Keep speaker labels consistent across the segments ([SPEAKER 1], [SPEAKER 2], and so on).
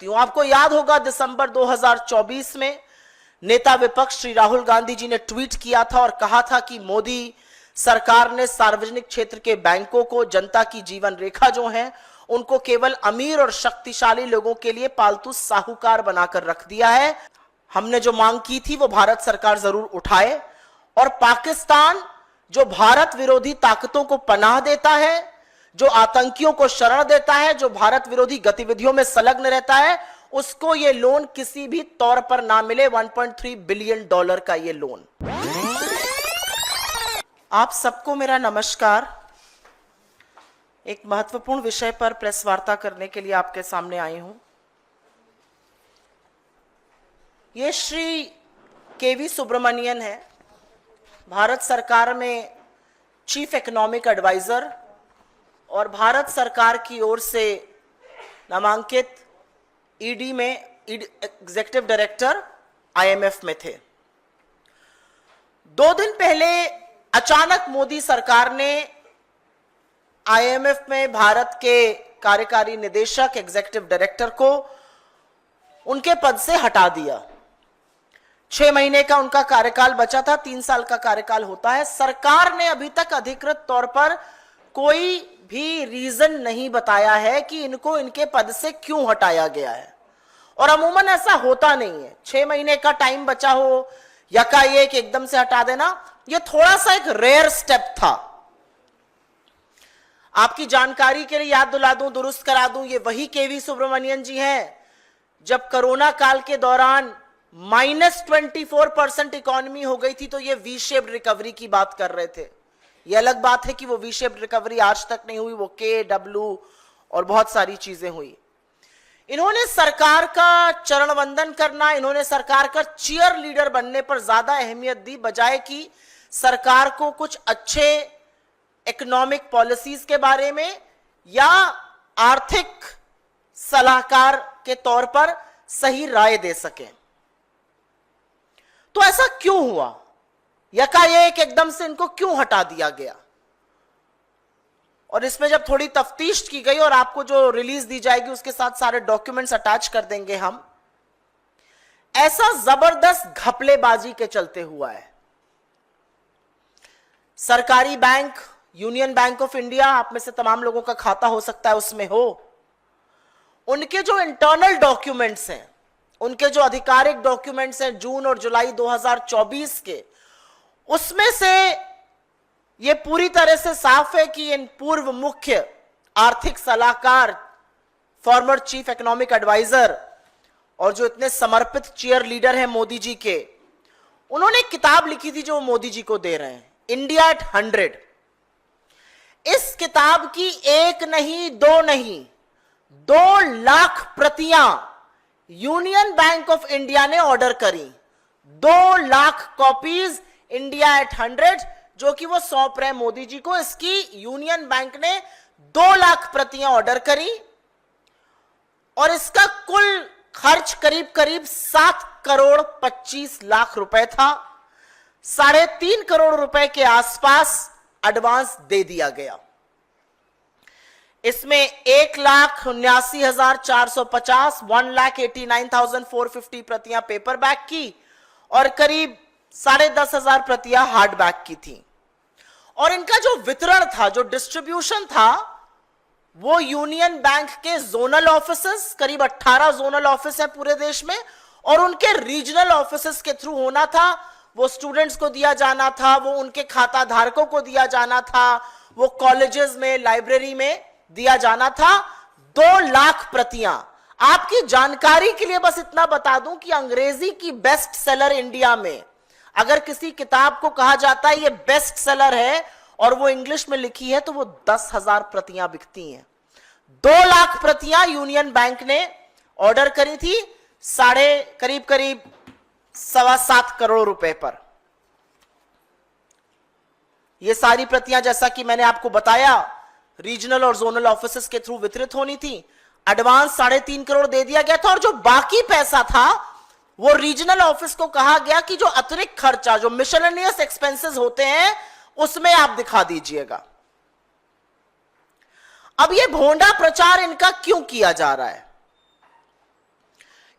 [SPEAKER 1] आपको याद होगा दिसंबर 2024 में नेता विपक्ष श्री राहुल गांधी जी ने ट्वीट किया था और कहा था कि मोदी सरकार ने सार्वजनिक क्षेत्र के बैंकों को जनता की जीवन रेखा जो है उनको केवल अमीर और शक्तिशाली लोगों के लिए पालतू साहूकार बनाकर रख दिया है। हमने जो मांग की थी वो भारत सरकार जरूर उठाए और पाकिस्तान जो भारत विरोधी ताकतों को पनाह देता है, जो आतंकियों को शरण देता है, जो भारत विरोधी गतिविधियों में संलग्न रहता है, उसको ये लोन किसी भी तौर पर ना मिले। 1.3 बिलियन डॉलर का ये लोन। आप सबको मेरा नमस्कार। एक महत्वपूर्ण विषय पर प्रेस वार्ता करने के लिए आपके सामने आई हूं। ये श्री केवी सुब्रमण्यन है, भारत सरकार में चीफ इकोनॉमिक एडवाइजर और भारत सरकार की ओर से नामांकित ईडी में एग्जीक्यूटिव डायरेक्टर आईएमएफ में थे। 2 दिन पहले अचानक मोदी सरकार ने आईएमएफ में भारत के कार्यकारी निदेशक एग्जीक्यूटिव डायरेक्टर को उनके पद से हटा दिया। 6 महीने का उनका कार्यकाल बचा था, 3 साल का कार्यकाल होता है। सरकार ने अभी तक अधिकृत तौर पर कोई भी रीजन नहीं बताया है कि इनको इनके पद से क्यों हटाया गया है, और अमूमन ऐसा होता नहीं है। 6 महीने का टाइम बचा हो, यकाएक एकदम से हटा देना, यह थोड़ा सा एक रेयर स्टेप था। आपकी जानकारी के लिए याद दिला दूं, दुरुस्त करा दूं, ये वही केवी सुब्रमण्यन जी हैं जब कोरोना काल के दौरान -24% इकोनॉमी हो गई थी तो ये वी शेप्ड रिकवरी की बात कर रहे थे। ये अलग बात है कि वो वी शेप्ड रिकवरी आज तक नहीं हुई, वो के डब्ल्यू और बहुत सारी चीजें हुई। इन्होंने सरकार का चरण वंदन करना, इन्होंने सरकार का चीयर लीडर बनने पर ज्यादा अहमियत दी, बजाय कि सरकार को कुछ अच्छे इकोनॉमिक पॉलिसीज के बारे में या आर्थिक सलाहकार के तौर पर सही राय दे सके। तो ऐसा क्यों हुआ? यकाएक एकदम से इनको क्यों हटा दिया गया? और इसमें जब थोड़ी तफ्तीश की गई और आपको जो रिलीज दी जाएगी उसके साथ सारे डॉक्यूमेंट्स अटैच कर देंगे हम, ऐसा जबरदस्त घपलेबाजी के चलते हुआ है। सरकारी bank, union bank of India, आप में से तमाम लोगों का खाता हो सकता है उसमें हो, उनके जो इंटरनल डॉक्यूमेंट्स हैं, उनके जो आधिकारिक डॉक्यूमेंट्स हैं जून और जुलाई 2024 के, उसमें से यह पूरी तरह से साफ है कि इन पूर्व मुख्य आर्थिक सलाहकार, फॉर्मर चीफ इकोनॉमिक एडवाइजर और जो इतने समर्पित चीयर लीडर हैं मोदी जी के, उन्होंने एक किताब लिखी थी जो मोदी जी को दे रहे हैं, इंडिया एट 100। इस किताब की 1 नहीं 2 नहीं 2 लाख प्रतियां यूनियन बैंक ऑफ इंडिया ने ऑर्डर करी। 2 लाख कॉपीज इंडिया एट 100 जो कि वो सौंप रहे मोदी जी को। इसकी यूनियन बैंक ने 2 लाख प्रतियां ऑर्डर करी और इसका कुल खर्च करीब करीब 7 करोड़ 25 लाख रुपए था। 3.5 करोड़ रुपए के आसपास एडवांस दे दिया गया। इसमें 1,79,450 1,89,450 प्रतियां पेपर बैग की और करीब 10,500 प्रतियां हार्ड बैग की थी। और इनका जो वितरण था, जो डिस्ट्रीब्यूशन था, वो यूनियन बैंक के जोनल ऑफिसेस, करीब 18 जोनल ऑफिस है पूरे देश में, और उनके रीजनल ऑफिसेस के थ्रू होना था। वो स्टूडेंट्स को दिया जाना था, वो उनके खाता धारकों को दिया जाना था, वो कॉलेजेस में, लाइब्रेरी में दिया जाना था। 2 लाख प्रतियां। आपकी जानकारी के लिए बस इतना बता दूं कि अंग्रेजी की बेस्ट सेलर इंडिया में अगर किसी किताब को कहा जाता है ये बेस्ट सेलर है और वो इंग्लिश में लिखी है तो वो 10,000 प्रतियां बिकती हैं। 2 लाख प्रतियां यूनियन बैंक ने ऑर्डर करी थी, करीब 7.25 करोड़ रुपए पर। ये सारी प्रतियां, जैसा कि मैंने आपको बताया, रीजनल और जोनल ऑफिसेस के थ्रू वितरित होनी थी। एडवांस 3.5 करोड़ दे दिया गया था और जो बाकी पैसा था वो रीजनल ऑफिस को कहा गया कि जो अतिरिक्त खर्चा, जो मिसलेनियस एक्सपेंसेस होते हैं, उसमें आप दिखा दीजिएगा। अब ये भोंडा प्रचार इनका क्यों किया जा रहा है?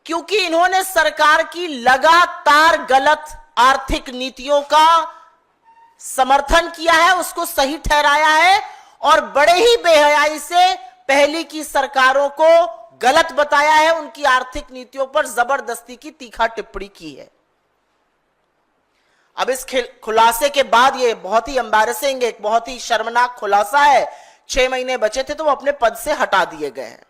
[SPEAKER 1] क्योंकि इन्होंने सरकार की लगातार गलत आर्थिक नीतियों का समर्थन किया है, उसको सही ठहराया है और बड़े ही बेहयाई से पहली की सरकारों को गलत बताया है, उनकी आर्थिक नीतियों पर जबरदस्ती की तीखा टिप्पणी की है। अब इस खुलासे के बाद ये बहुत ही एम्बैरेसिंग, एक बहुत ही शर्मनाक खुलासा है। 6 महीने बचे थे तो वो अपने पद से हटा दिए गए हैं।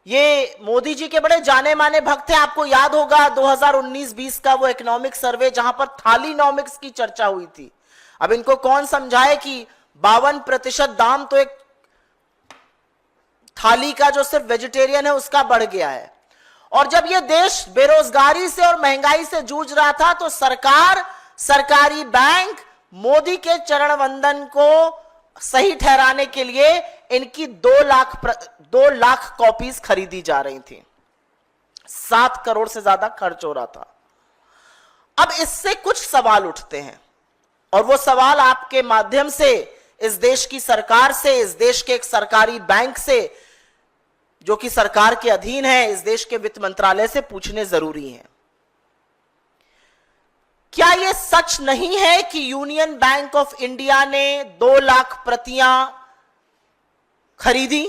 [SPEAKER 1] ये मोदी जी के बड़े जाने माने भक्त हैं। आपको याद होगा 2019-20 का वो इकोनॉमिक सर्वे जहां पर थालीनॉमिक्स की चर्चा हुई थी। अब इनको कौन समझाए कि 52% दाम तो एक थाली का जो सिर्फ वेजिटेरियन है उसका बढ़ गया है। और जब ये देश बेरोजगारी से और महंगाई से जूझ रहा था तो सरकार, सरकारी बैंक मोदी के चरण वंदन को सही ठहराने के लिए इनकी 2 लाख कॉपीज खरीदी जा रही थी। 7 करोड़ से ज्यादा खर्च हो रहा था। अब इससे कुछ सवाल उठते हैं और वो सवाल आपके माध्यम से इस देश की सरकार से, इस देश के एक सरकारी बैंक से जो कि सरकार के अधीन है, इस देश के वित्त मंत्रालय से पूछने जरूरी है। क्या यह सच नहीं है कि यूनियन बैंक ऑफ इंडिया ने 2 लाख प्रतियां खरीदी?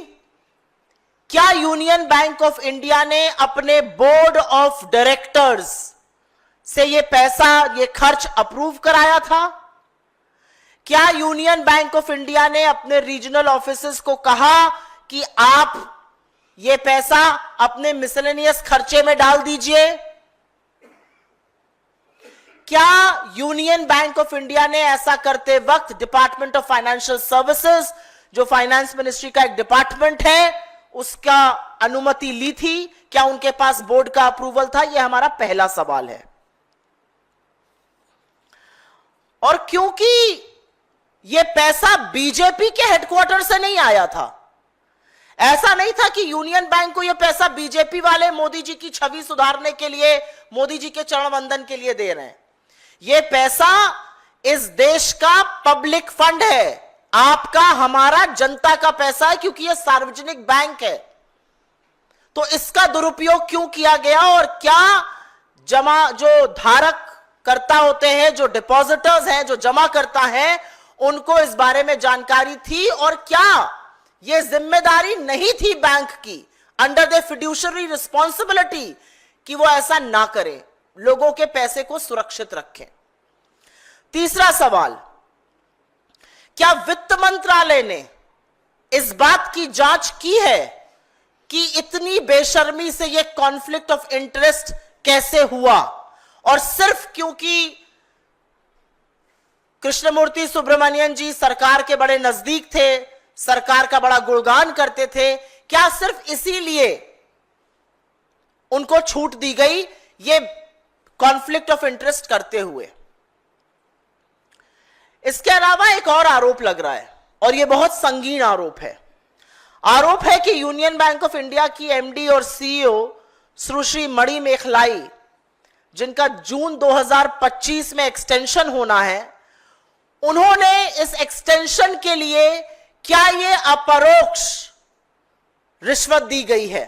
[SPEAKER 1] क्या यूनियन बैंक ऑफ इंडिया ने अपने बोर्ड ऑफ डायरेक्टर्स से यह पैसा, यह खर्च अप्रूव कराया था? क्या यूनियन बैंक ऑफ इंडिया ने अपने रीजनल ऑफिसेस को कहा कि आप ये पैसा अपने मिसलेनियस खर्चे में डाल दीजिए? क्या यूनियन बैंक ऑफ इंडिया ने ऐसा करते वक्त डिपार्टमेंट ऑफ फाइनेंशियल सर्विसेज, जो फाइनेंस मिनिस्ट्री का एक डिपार्टमेंट है, उसका अनुमति ली थी? क्या उनके पास बोर्ड का अप्रूवल था? यह हमारा पहला सवाल है। और क्योंकि यह पैसा बीजेपी के हेडक्वार्टर से नहीं आया था, ऐसा नहीं था कि यूनियन बैंक को यह पैसा बीजेपी वाले मोदी जी की छवि सुधारने के लिए, मोदी जी के चरण वंदन के लिए दे रहे हैं। यह पैसा इस देश का पब्लिक फंड है, आपका, हमारा, जनता का पैसा है, क्योंकि यह सार्वजनिक बैंक है। तो इसका दुरुपयोग क्यों किया गया और क्या जो धारक करता होते हैं, जो डिपॉजिटर्स हैं, जो जमा करता है, उनको इस बारे में जानकारी थी? और क्या यह जिम्मेदारी नहीं थी बैंक की, अंडर द फिड्यूशरी रिस्पॉन्सिबिलिटी, कि वो ऐसा ना करे, लोगों के पैसे को सुरक्षित रखें? तीसरा सवाल, क्या वित्त मंत्रालय ने इस बात की जांच की है कि इतनी बेशर्मी से यह कॉन्फ्लिक्ट ऑफ इंटरेस्ट कैसे हुआ? और सिर्फ क्योंकि कृष्णमूर्ति सुब्रमण्यन जी सरकार के बड़े नजदीक थे, सरकार का बड़ा गुणगान करते थे, क्या सिर्फ इसीलिए उनको छूट दी गई ये कॉन्फ्लिक्ट ऑफ इंटरेस्ट करते हुए? इसके अलावा एक और आरोप लग रहा है और यह बहुत संगीन आरोप है। आरोप है कि यूनियन बैंक ऑफ इंडिया की एमडी और सीईओ सुश्री मणि मेखलाई, जिनका जून 2025 में एक्सटेंशन होना है, उन्होंने इस एक्सटेंशन के लिए क्या ये अपरोक्ष रिश्वत दी गई है?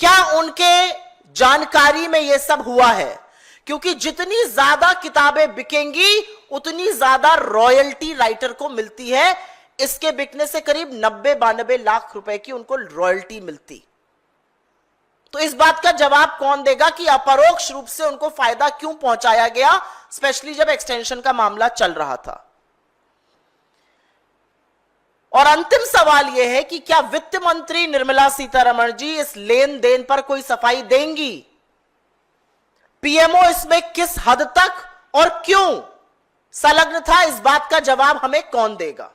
[SPEAKER 1] क्या उनके जानकारी में यह सब हुआ है? क्योंकि जितनी ज्यादा किताबें बिकेंगी उतनी ज्यादा रॉयल्टी राइटर को मिलती है। इसके बिकने से करीब 90-92 लाख रुपए की उनको रॉयल्टी मिलती। तो इस बात का जवाब कौन देगा कि अपरोक्ष रूप से उनको फायदा क्यों पहुंचाया गया, स्पेशली जब एक्सटेंशन का मामला चल रहा था? और अंतिम सवाल यह है कि क्या वित्त मंत्री निर्मला सीतारमण जी इस लेन देन पर कोई सफाई देंगी? पीएमओ इसमें किस हद तक और क्यों संलग्न था, इस बात का जवाब हमें कौन देगा?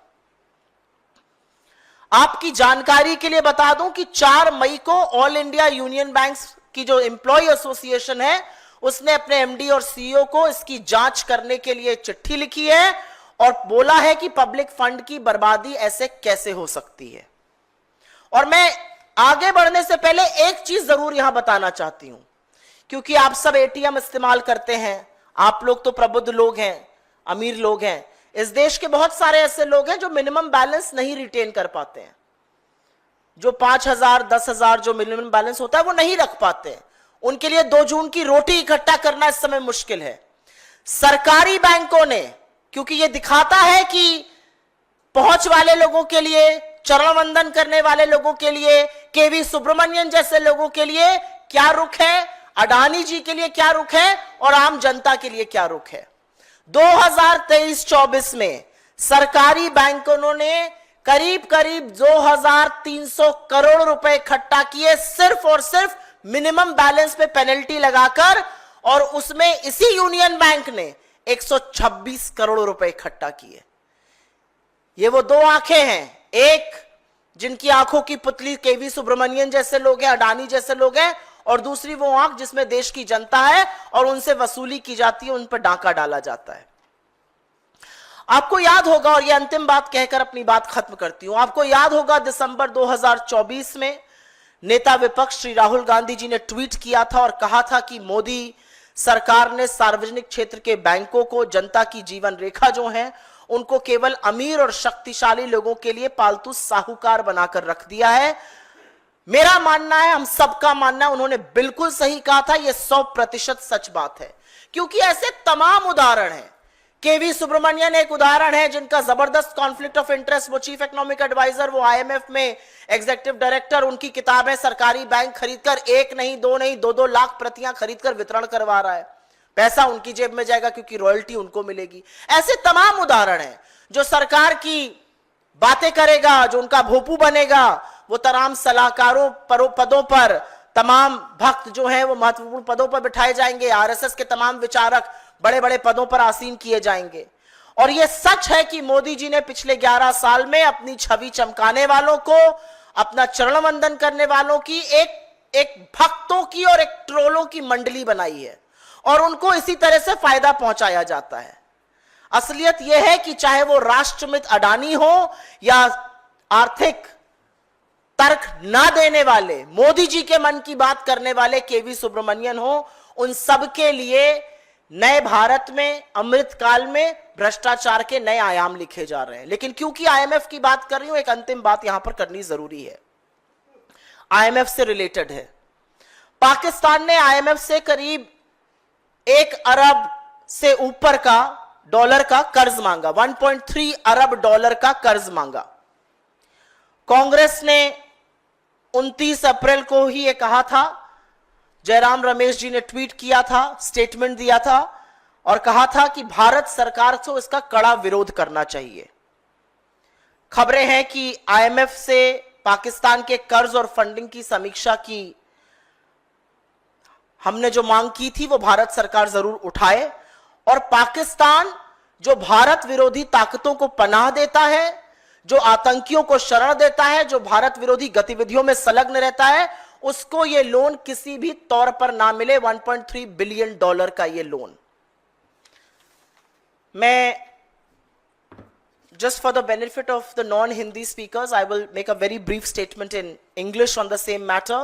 [SPEAKER 1] आपकी जानकारी के लिए बता दूं कि 4 मई को ऑल इंडिया यूनियन बैंक्स की जो एम्प्लॉय एसोसिएशन है, उसने अपने एमडी और सीईओ को इसकी जांच करने के लिए चिट्ठी लिखी है और बोला है कि पब्लिक फंड की बर्बादी ऐसे कैसे हो सकती है। और मैं आगे बढ़ने से पहले एक चीज जरूर यहां बताना चाहती हूं, क्योंकि आप सब एटीएम इस्तेमाल करते हैं, आप लोग तो प्रबुद्ध लोग हैं, अमीर लोग हैं। इस देश के बहुत सारे ऐसे लोग हैं जो मिनिमम बैलेंस नहीं रिटेन कर पाते हैं। जो 5,000 10,000 जो मिनिमम बैलेंस होता है वो नहीं रख पाते। उनके लिए 2 जून की रोटी इकट्ठा करना इस समय मुश्किल है। सरकारी बैंकों ने, क्योंकि ये दिखाता है कि पहुंच वाले लोगों के लिए, चरण वंदन करने वाले लोगों के लिए, केवी सुब्रमण्यन जैसे लोगों के लिए क्या रुख है, अडानी जी के लिए क्या रुख है और आम जनता के लिए क्या रुख है। 2023-24 में सरकारी बैंकों ने करीब करीब 2,300 करोड़ रुपए इकट्ठा किए, सिर्फ और सिर्फ मिनिमम बैलेंस पे पेनल्टी लगाकर, और उसमें इसी यूनियन बैंक ने 126 करोड़ रुपए इकट्ठा किए। ये वो 2 आंखें हैं, एक जिनकी आंखों की पुतली केवी सुब्रमण्यन जैसे लोग हैं, अडानी जैसे लोग हैं, और दूसरी वो आंख जिसमें देश की जनता है और उनसे वसूली की जाती है, उन पर डाका डाला जाता है। आपको याद होगा, और ये अंतिम बात कहकर अपनी बात खत्म करती हूं, आपको याद होगा दिसंबर 2024 में नेता विपक्ष श्री राहुल गांधी जी ने ट्वीट किया था और कहा था कि मोदी सरकार ने सार्वजनिक क्षेत्र के बैंकों को, जनता की जीवन रेखा जो है, उनको केवल अमीर और शक्तिशाली लोगों के लिए पालतू साहूकार बनाकर रख दिया है। मेरा मानना है, हम सबका मानना है, उन्होंने बिल्कुल सही कहा था। यह 100% सच बात है, क्योंकि ऐसे तमाम उदाहरण हैं। केवी सुब्रमण्यन एक उदाहरण है जिनका जबरदस्त कॉन्फ्लिक्ट ऑफ इंटरेस्ट, वो चीफ इकोनॉमिक एडवाइजर, वो आईएमएफ में एग्जीक्यूटिव डायरेक्टर, उनकी किताबें सरकारी बैंक खरीदकर 1 नहीं 2 नहीं 2-2 लाख प्रतियां खरीदकर वितरण करवा रहा है। पैसा उनकी जेब में जाएगा क्योंकि रॉयल्टी उनको मिलेगी। ऐसे तमाम उदाहरण हैं। जो सरकार की बातें करेगा, जो उनका भोपू बनेगा, वो तमाम सलाहकारों पदों पर, तमाम भक्त जो हैं वो महत्वपूर्ण पदों पर बिठाए जाएंगे। आरएसएस के तमाम विचारक बड़े बड़े पदों पर आसीन किए जाएंगे। और यह सच है कि मोदी जी ने पिछले 11 साल में अपनी छवि चमकाने वालों को, अपना चरण वंदन करने वालों की एक भक्तों की और एक ट्रोलों की मंडली बनाई है, और उनको इसी तरह से फायदा पहुंचाया जाता है। असलियत यह है कि चाहे वो राष्ट्रमित अडानी हो या आर्थिक तर्क ना देने वाले, मोदी जी के मन की बात करने वाले केवी सुब्रमण्यन हो, उन सब के लिए नए भारत में, अमृत काल में भ्रष्टाचार के नए आयाम लिखे जा रहे हैं। लेकिन क्योंकि आईएमएफ की बात कर रही हूं, एक अंतिम बात यहां पर करनी जरूरी है, आईएमएफ से रिलेटेड है। पाकिस्तान ने आईएमएफ से करीब 1 अरब से ऊपर का डॉलर का कर्ज मांगा, 1.3 अरब डॉलर का कर्ज मांगा। कांग्रेस ने 29 अप्रैल को ही यह कहा था, जयराम रमेश जी ने ट्वीट किया था, स्टेटमेंट दिया था और कहा था कि भारत सरकार को इसका कड़ा विरोध करना चाहिए। खबरें हैं कि आईएमएफ से पाकिस्तान के कर्ज और फंडिंग की समीक्षा की हमने जो मांग की थी वो भारत सरकार जरूर उठाए, और पाकिस्तान जो भारत विरोधी ताकतों को पनाह देता है, जो आतंकियों को शरण देता है, जो भारत विरोधी गतिविधियों में संलग्न रहता है, उसको ये लोन किसी भी तौर पर ना मिले। 1.3 बिलियन डॉलर का ये लोन। मैं just for the benefit of the non-Hindi speakers, I will make a very brief statement in English on the same matter.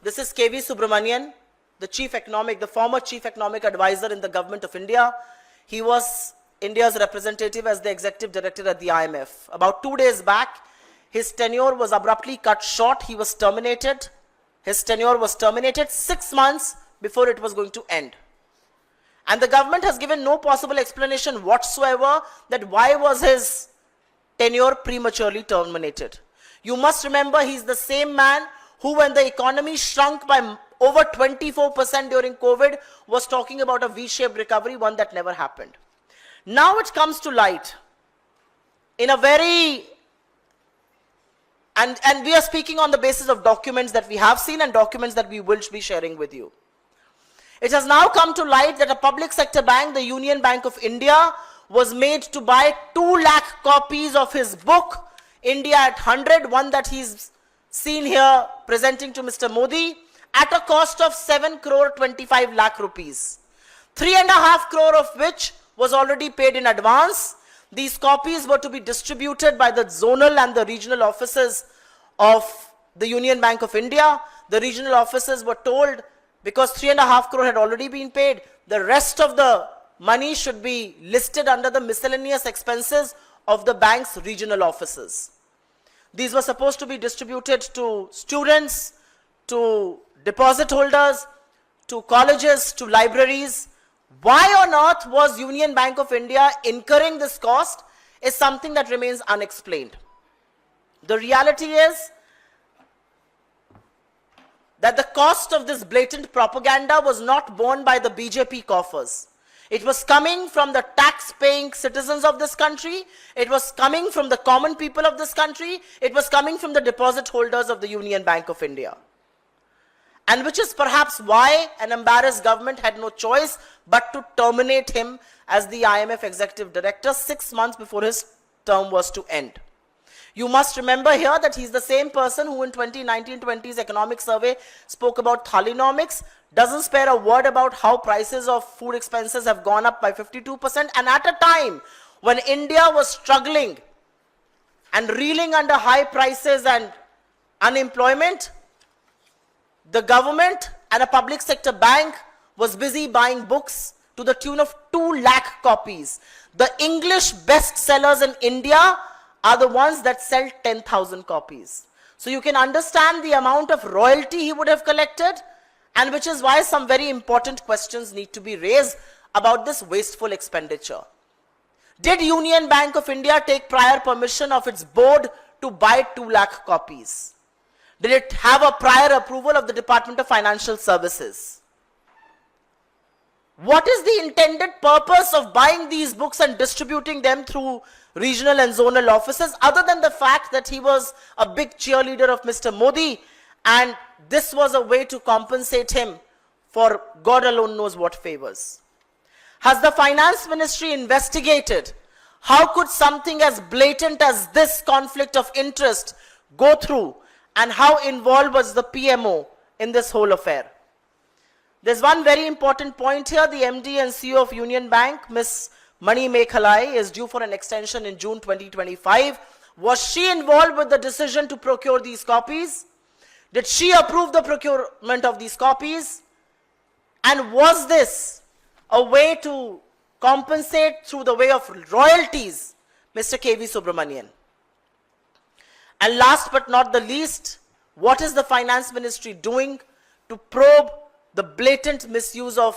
[SPEAKER 1] This is KV Subramanian, the former chief economic advisor in the government of India. He was India's representative as the executive director at the IMF. About 2 days back, his tenure was abruptly cut short. He was terminated. His tenure was terminated 6 months before it was going to end. And the government has given no possible explanation whatsoever that why was his tenure prematurely terminated. You must remember, he's the same man who, when the economy shrunk by over 24% during COVID, was talking about a V-shaped recovery, one that never happened. Now it comes to light in a very, and we are speaking on the basis of documents that we have seen and documents that we will be sharing with you. It has now come to light that a public sector bank, the Union Bank of India, was made to buy 2 lakh copies of his book, India at 100, one that he's seen here presenting to Mr. Modi, at a cost of 7 crore 25 lakh rupees. 3.5 crore of which was already paid in advance. These copies were to be distributed by the zonal and the regional offices of the Union Bank of India. The regional offices were told, because 3.5 crore had already been paid, the rest of the money should be listed under the miscellaneous expenses of the bank's regional offices. These were supposed to be distributed to students, to deposit holders, to colleges, to libraries. Why on earth was Union Bank of India incurring this cost is something that remains unexplained. The reality is that the cost of this blatant propaganda was not borne by the BJP coffers. It was coming from the tax-paying citizens of this country. It was coming from the common people of this country. It was coming from the deposit holders of the Union Bank of India. And which is perhaps why an embarrassed government had no choice but to terminate him as the IMF executive director 6 months before his term was to end. You must remember here that he's the same person who in 2019-20's economic survey spoke about Thalinomics, doesn't spare a word about how prices of food expenses have gone up by 52%, and at a time when India was struggling and reeling under high prices and unemployment, the government and a public sector bank was busy buying books to the tune of 2 lakh copies. The English bestsellers in India are the ones that sell 10,000 copies. So you can understand the amount of royalty he would have collected, and which is why some very important questions need to be raised about this wasteful expenditure. Did Union Bank of India take prior permission of its board to buy 2 lakh copies? Did it have a prior approval of the Department of Financial Services? What is the intended purpose of buying these books and distributing them through regional and zonal offices, other than the fact that he was a big cheerleader of Mr. Modi, and this was a way to compensate him for God alone knows what favors? Has the Finance Ministry investigated how could something as blatant as this conflict of interest go through, and how involved was the PMO in this whole affair? There's one very important point here. The MD and CEO of Union Bank, Ms. Mani Mekhalai, is due for an extension in June 2025. Was she involved with the decision to procure these copies? Did she approve the procurement of these copies? And was this a way to compensate through the way of royalties Mr. KV Subramanian? And last but not the least, what is the Finance Ministry doing to probe the blatant misuse of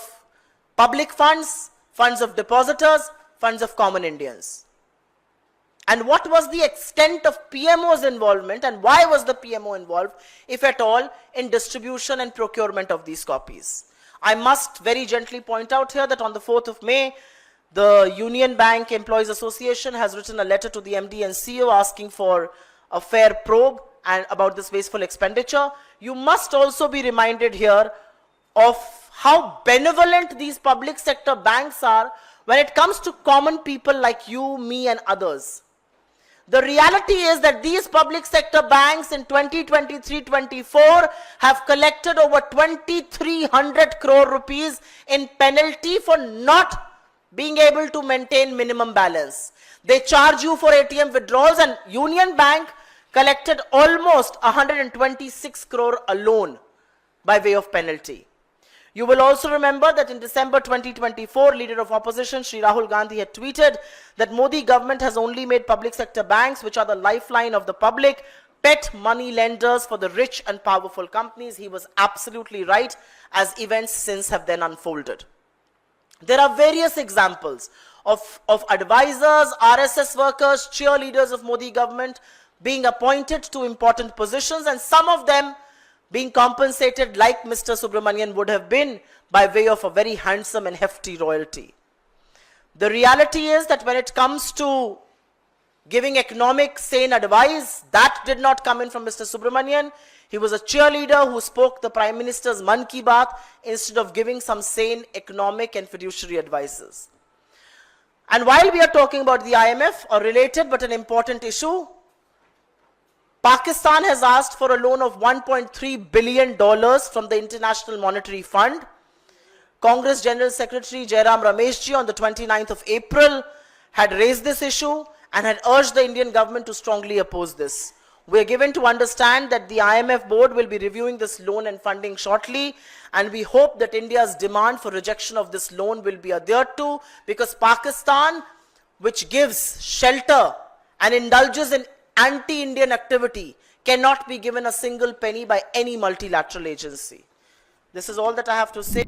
[SPEAKER 1] public funds, funds of depositors, funds of common Indians? And what was the extent of PMO's involvement, and why was the PMO involved, if at all, in distribution and procurement of these copies? I must very gently point out here that on the 4th of May, the Union Bank Employees Association has written a letter to the MD and CEO asking for a fair probe and about this wasteful expenditure. You must also be reminded here of how benevolent these public sector banks are when it comes to common people like you, me, and others. The reality is that these public sector banks in 2023-24 have collected over 2,300 crore rupees in penalty for not being able to maintain minimum balance. They charge you for ATM withdrawals, and Union Bank collected almost 126 crore alone by way of penalty. You will also remember that in December 2024, leader of opposition Shri Rahul Gandhi had tweeted that Modi government has only made public sector banks, which are the lifeline of the public, pet money lenders for the rich and powerful companies. He was absolutely right, as events since have then unfolded. There are various examples of advisors, RSS workers, cheerleaders of Modi government being appointed to important positions, and some of them being compensated like Mr. Subramanian would have been by way of a very handsome and hefty royalty. The reality is that when it comes to giving economic sane advice, that did not come in from Mr. Subramanian. He was a cheerleader who spoke the Prime Minister's Man Ki Baat instead of giving some sane economic and fiduciary advices. And while we are talking about the IMF, a related but an important issue, Pakistan has asked for a loan of $1.3 billion from the International Monetary Fund. Congress General Secretary Jairam Rameshji on the 29th of April had raised this issue and had urged the Indian government to strongly oppose this. We are given to understand that the IMF board will be reviewing this loan and funding shortly, and we hope that India's demand for rejection of this loan will be adhered to, because Pakistan, which gives shelter and indulges in anti-Indian activity cannot be given a single penny by any multilateral agency. This is all that I have to say.